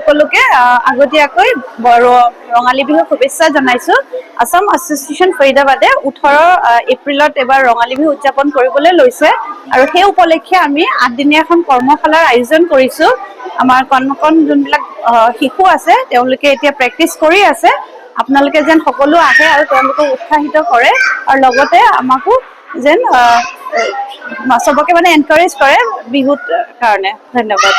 সকলোকে আগতীয়াকৈ ৰঙালী বিহুৰ শুভেচ্ছা জনাইছো। আসাম এছ'চিয়েশ্যন ফৰিদাবাদে 18 এপ্ৰিলত এবাৰ ৰঙালী বিহু উদযাপন কৰিবলৈ লৈছে আৰু সেই উপলক্ষে আমি 8 দিনীয়া এখন কৰ্মশালাৰ আয়োজন কৰিছো। আমাৰ কণ যোনবিলাক শিশু আছে তেওঁলোকে এতিয়া প্ৰেক্টিচ কৰি আছে। আপোনালোকে যেন সকলো আহে আৰু তেওঁলোকক উৎসাহিত কৰে আৰু লগতে আমাকো যেন চবকে মানে এনকাৰেজ কৰে বিহুত কাৰণে। ধন্যবাদ।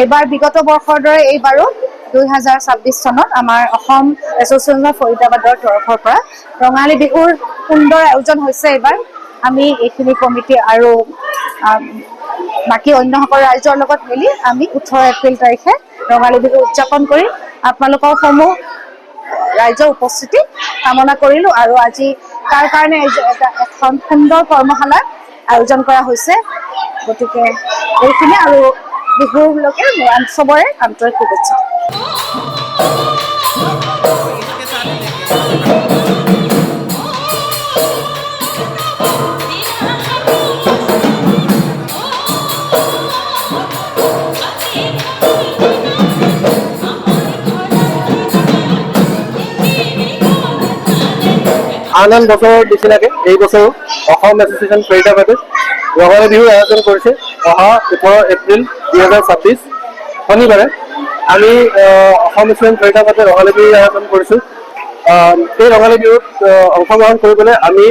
এইবাৰ বিগত বৰ্ষৰ দৰে এইবাৰো 2026 চনত আমাৰ অসম এছ'চিয়েশ্যন ফৰিদাবাদৰ তৰফৰ পৰা ৰঙালী বিহুৰ সুন্দৰ আয়োজন হৈছে। এইবাৰ আমি এইখিনি কমিটি আৰু বাকী অন্যসকল ৰাইজৰ লগত মিলি আমি 18 এপ্ৰিল তাৰিখে ৰঙালী বিহু উদযাপন কৰি আপোনালোকৰ সমূহ ৰাইজৰ উপস্থিতি কামনা কৰিলো আৰু আজি তাৰ কাৰণে এখন সুন্দৰ কৰ্মশালাৰ আয়োজন কৰা হৈছে। গতিকে এইখিনি আৰু বিহুলৈকে চবৰে আন্তৰিক শুভেচ্ছা। আন বছৰৰ নিচিনাকে এই বছৰো অসম এছ'চিয়েশ্যন ফৰিদাবাদে ৰঙালী বিহুৰ আয়োজন কৰিছে। অহা 18 এপ্ৰিল 2026 শনিবাৰে আমি অসম এছ'চিয়েশ্যন ফৰিদাবাদে ৰঙালী বিহুৰ আয়োজন কৰিছোঁ। এই ৰঙালী বিহুত অংশগ্ৰহণ কৰিবলৈ আমি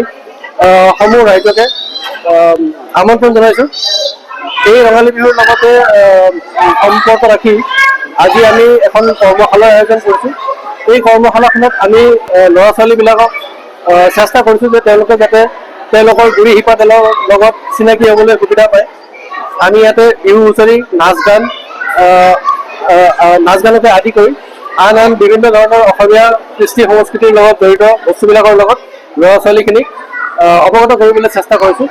সমূহ ৰাইজকে আমন্ত্ৰণ জনাইছোঁ। এই ৰঙালী বিহুৰ লগতে সম্পৰ্ক ৰাখি আজি আমি এখন কৰ্মশালাৰ আয়োজন কৰিছোঁ। এই কৰ্মশালাখনত আমি ল'ৰা ছোৱালীবিলাকক চেষ্টা কৰিছোঁ যে তেওঁলোকে যাতে তেওঁলোকৰ গুৰি শিপাডালৰ লগত চিনাকি হ'বলৈ সুবিধা পায়। আমি ইয়াতে বিহু হুঁচৰি নাচ গানকে আদি কৰি আন বিভিন্ন ধৰণৰ অসমীয়া কৃষ্টি সংস্কৃতিৰ লগত জড়িত বস্তুবিলাকৰ লগত ল'ৰা ছোৱালীখিনিক অৱগত কৰিবলৈ চেষ্টা কৰিছোঁ।